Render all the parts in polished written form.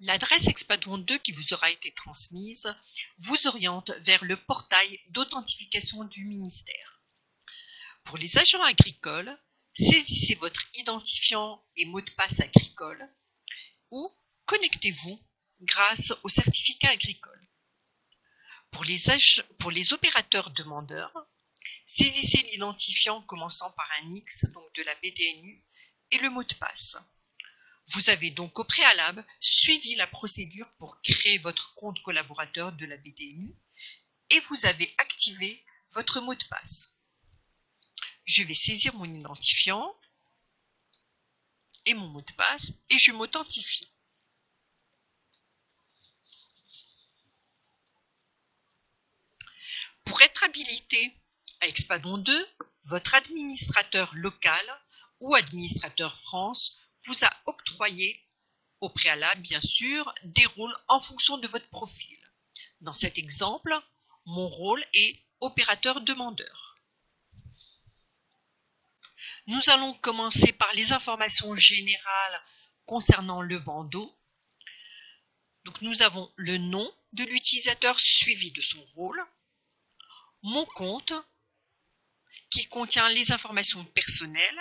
L'adresse Expadon 2 qui vous aura été transmise vous oriente vers le portail d'authentification du ministère. Pour les agents agricoles, saisissez votre identifiant et mot de passe agricole ou connectez-vous grâce au certificat agricole. Pour les opérateurs demandeurs, saisissez l'identifiant commençant par un X, donc de la BDNU, et le mot de passe. Vous avez donc au préalable suivi la procédure pour créer votre compte collaborateur de la BDNU et vous avez activé votre mot de passe. Je vais saisir mon identifiant et mon mot de passe et je m'authentifie. Pour être habilité à Expadon 2, votre administrateur local ou administrateur France vous a octroyé, au préalable bien sûr, des rôles en fonction de votre profil. Dans cet exemple, mon rôle est opérateur demandeur. Nous allons commencer par les informations générales concernant le bandeau. Donc nous avons le nom de l'utilisateur suivi de son rôle, mon compte qui contient les informations personnelles,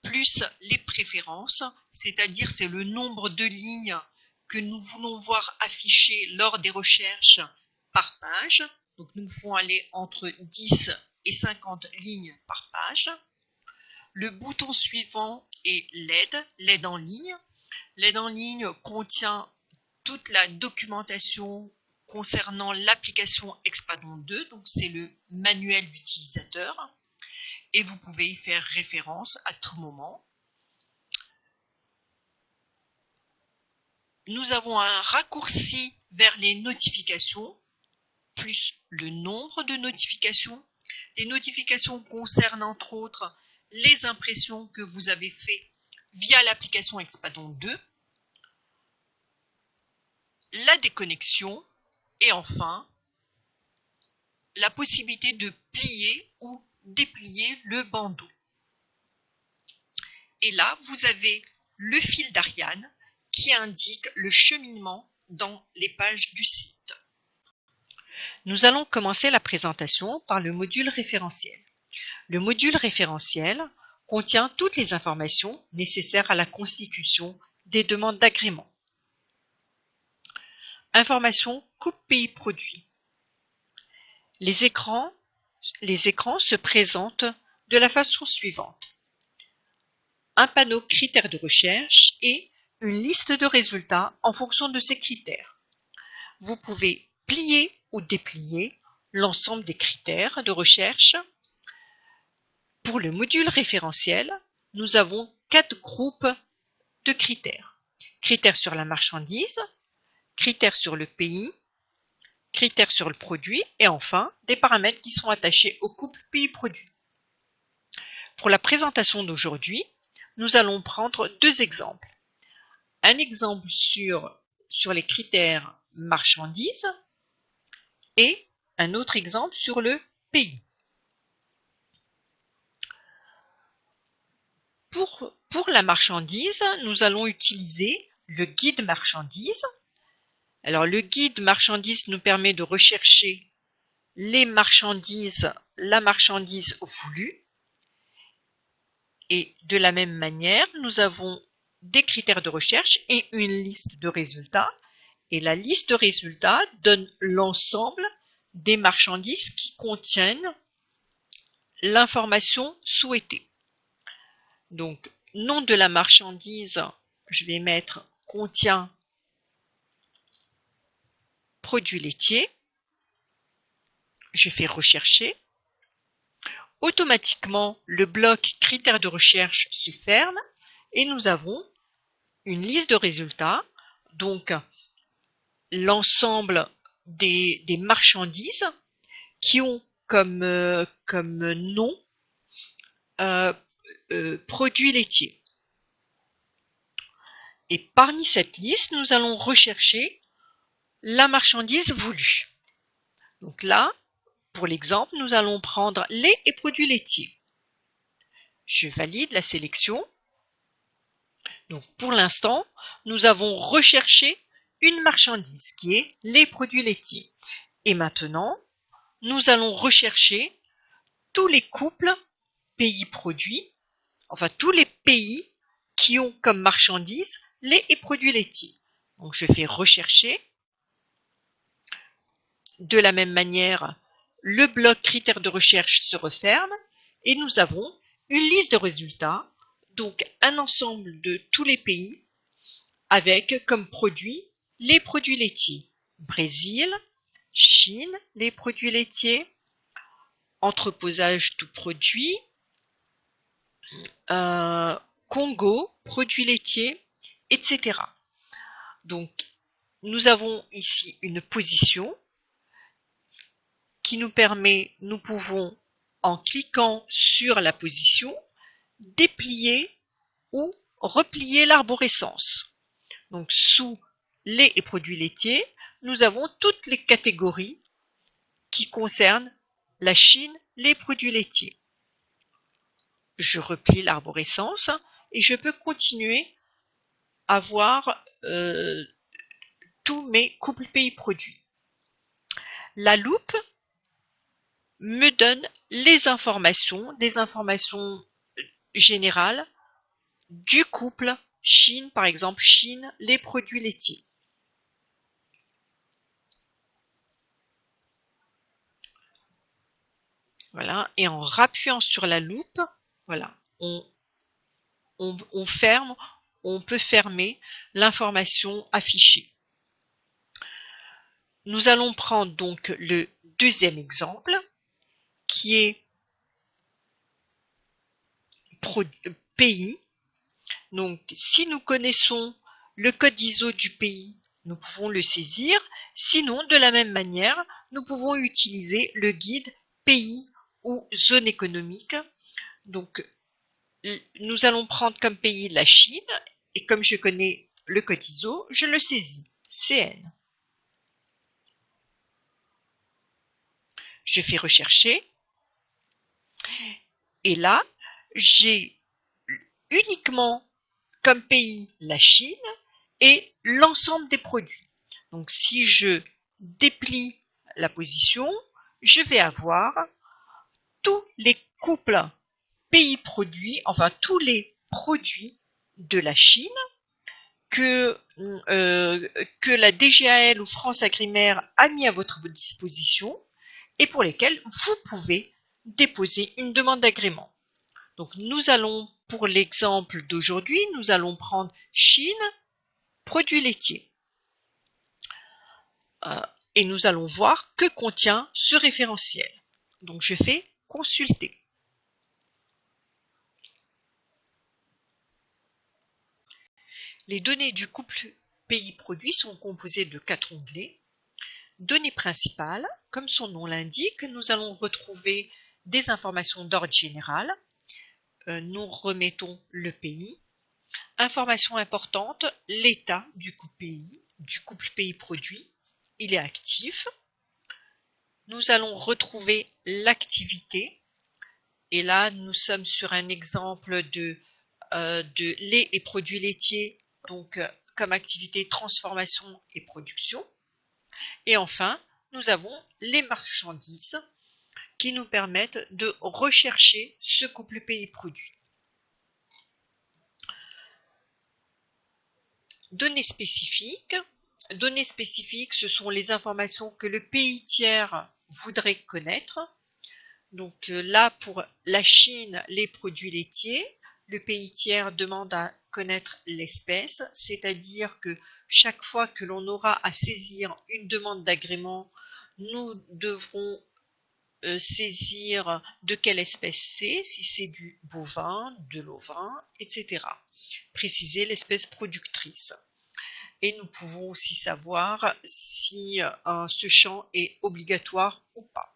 plus les préférences, c'est-à-dire c'est le nombre de lignes que nous voulons voir affichées lors des recherches par page. Donc nous pouvons aller entre 10 et 50 lignes par page. Le bouton suivant est l'aide en ligne. L'aide en ligne contient toute la documentation concernant l'application Expadon 2, donc c'est le manuel d'utilisateur. Et vous pouvez y faire référence à tout moment. Nous avons un raccourci vers les notifications, plus le nombre de notifications. Les notifications concernent entre autres les impressions que vous avez faites via l'application Expadon 2, la déconnexion et enfin la possibilité de plier ou déplier le bandeau. Et là, vous avez le fil d'Ariane qui indique le cheminement dans les pages du site. Nous allons commencer la présentation par le module référentiel. Le module référentiel contient toutes les informations nécessaires à la constitution des demandes d'agrément. Informations coupe pays produit. Les écrans se présentent de la façon suivante. Un panneau critères de recherche et une liste de résultats en fonction de ces critères. Vous pouvez plier ou déplier l'ensemble des critères de recherche. Pour le module référentiel, nous avons 4 groupes de critères. Critères sur la marchandise, critères sur le pays, critères sur le produit et enfin des paramètres qui sont attachés au couple pays-produit. Pour la présentation d'aujourd'hui, nous allons prendre 2 exemples. Un exemple sur les critères marchandises et un autre exemple sur le pays. Pour la marchandise, nous allons utiliser le guide marchandise. Alors le guide marchandise nous permet de rechercher les marchandises, la marchandise voulue. Et de la même manière, nous avons des critères de recherche et une liste de résultats. Et la liste de résultats donne l'ensemble des marchandises qui contiennent l'information souhaitée. Donc, nom de la marchandise, je vais mettre contient produit laitier. Je fais rechercher. Automatiquement, le bloc critères de recherche se ferme et nous avons une liste de résultats, donc l'ensemble des marchandises qui ont comme nom produit laitier. Et parmi cette liste, nous allons rechercher la marchandise voulue. Donc là, pour l'exemple, nous allons prendre lait et produits laitiers. Je valide la sélection. Donc pour l'instant, nous avons recherché une marchandise qui est les produits laitiers. Et maintenant, nous allons rechercher tous les couples pays-produits, enfin tous les pays qui ont comme marchandise lait et produits laitiers. Donc je fais rechercher. De la même manière, le bloc critères de recherche se referme et nous avons une liste de résultats, donc un ensemble de tous les pays avec comme produits les produits laitiers. Brésil, Chine, les produits laitiers, entreposage tout produit, Congo, produits laitiers, etc. Donc, nous avons ici une position qui nous permet, nous pouvons, en cliquant sur la position, déplier ou replier l'arborescence. Donc, sous lait et produits laitiers, nous avons toutes les catégories qui concernent la Chine, les produits laitiers. Je replie l'arborescence et je peux continuer à voir tous mes couples pays produits. La loupe me donne les informations, des informations générales du couple Chine, par exemple Chine, les produits laitiers. Voilà, et en rappuyant sur la loupe, voilà, on ferme, on peut fermer l'information affichée. Nous allons prendre donc le deuxième exemple qui est pays. Donc si nous connaissons le code ISO du pays, nous pouvons le saisir. Sinon, de la même manière, nous pouvons utiliser le guide pays ou zone économique. Donc nous allons prendre comme pays la Chine et comme je connais le code ISO, je le saisis, CN. Je fais rechercher et là, j'ai uniquement comme pays la Chine et l'ensemble des produits. Donc si je déplie la position, je vais avoir tous les couples pays-produits, enfin tous les produits de la Chine que la DGAL ou France Agrimaire a mis à votre disposition et pour lesquels vous pouvez déposer une demande d'agrément. Donc nous allons, pour l'exemple d'aujourd'hui, nous allons prendre Chine, produits laitiers. Et nous allons voir que contient ce référentiel. Donc je fais consulter. Les données du couple pays-produit sont composées de 4 onglets. Données principales, comme son nom l'indique, nous allons retrouver des informations d'ordre général. Nous remettons le pays. Information importante, l'état du couple pays-produit. Il est actif. Nous allons retrouver l'activité. Et là, nous sommes sur un exemple de lait et produits laitiers, donc comme activité transformation et production. Et enfin, nous avons les marchandises qui nous permettent de rechercher ce couple pays-produit. Données spécifiques. Données spécifiques, ce sont les informations que le pays tiers voudrait connaître. Donc là, pour la Chine, les produits laitiers, le pays tiers demande à connaître l'espèce, c'est-à-dire que chaque fois que l'on aura à saisir une demande d'agrément, nous devrons saisir de quelle espèce c'est, si c'est du bovin, de l'ovin, etc. Préciser l'espèce productrice. Et nous pouvons aussi savoir si ce champ est obligatoire ou pas.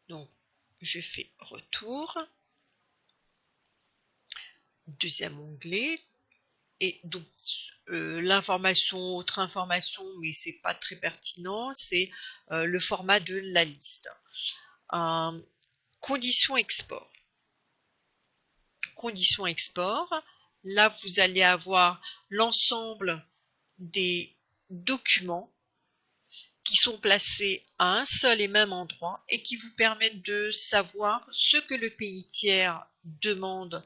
Donc, je fais retour. Deuxième onglet. Et donc, l'information, autre information, mais c'est pas très pertinent, c'est le format de la liste. Conditions export. Conditions export. Là, vous allez avoir l'ensemble des documents qui sont placés à un seul et même endroit et qui vous permettent de savoir ce que le pays tiers demande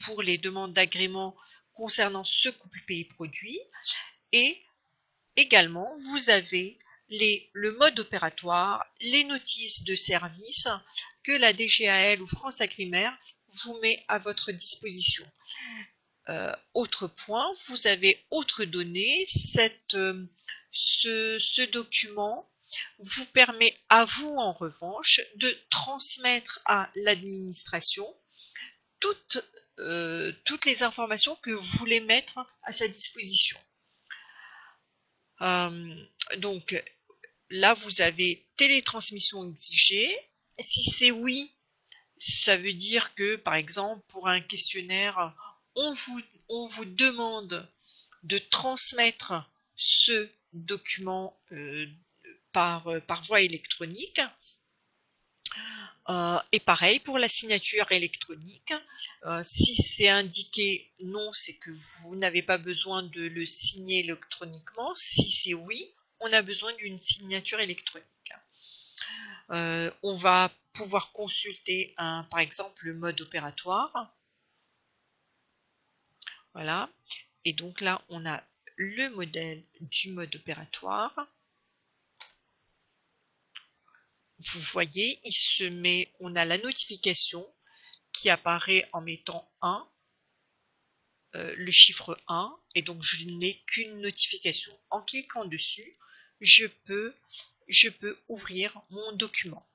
pour les demandes d'agrément concernant ce couple pays-produit. Et également, vous avez le mode opératoire, les notices de service que la DGAL ou France Agrimaire vous met à votre disposition. Autre point, vous avez autre donnée, ce document vous permet à vous en revanche de transmettre à l'administration toutes les informations que vous voulez mettre à sa disposition. Donc là vous avez télétransmission exigée. Si c'est oui, ça veut dire que par exemple pour un questionnaire on vous demande de transmettre ce document par voie électronique. Et pareil pour la signature électronique. Si c'est indiqué non, c'est que vous n'avez pas besoin de le signer électroniquement. Si c'est oui, on a besoin d'une signature électronique. On va pouvoir consulter par exemple le mode opératoire. Voilà. Et donc là, on a le modèle du mode opératoire. Vous voyez, on a la notification qui apparaît en mettant 1, le chiffre 1, et donc je n'ai qu'une notification. En cliquant dessus, je peux ouvrir mon document.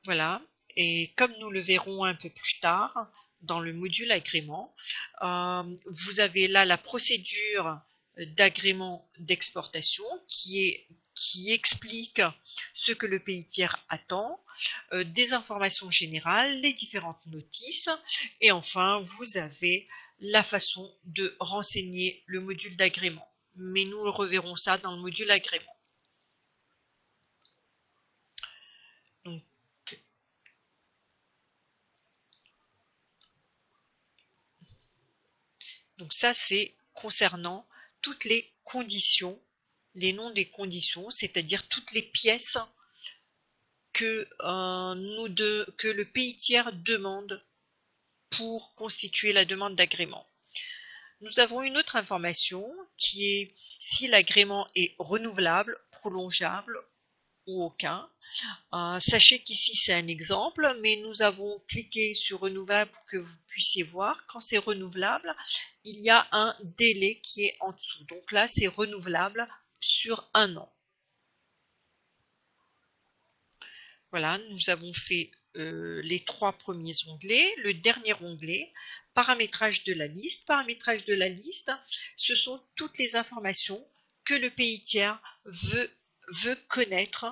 Voilà, et comme nous le verrons un peu plus tard dans le module agrément, vous avez là la procédure d'agrément d'exportation qui explique ce que le pays tiers attend, des informations générales, les différentes notices, et enfin vous avez la façon de renseigner le module d'agrément. Mais nous reverrons ça dans le module agrément. Donc ça, c'est concernant toutes les conditions, les noms des conditions, c'est-à-dire toutes les pièces que le pays tiers demande pour constituer la demande d'agrément. Nous avons une autre information qui est si l'agrément est renouvelable, prolongeable ou aucun. Sachez qu'ici c'est un exemple, mais nous avons cliqué sur renouvelable pour que vous puissiez voir. Quand c'est renouvelable, il y a un délai qui est en dessous. Donc là, c'est renouvelable sur 1 an. Voilà, nous avons fait les 3 premiers onglets. Le dernier onglet, paramétrage de la liste. Paramétrage de la liste, ce sont toutes les informations que le pays tiers veut connaître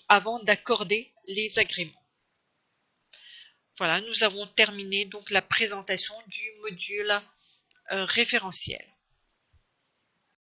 avant d'accorder les agréments. Voilà, nous avons terminé donc la présentation du module référentiel.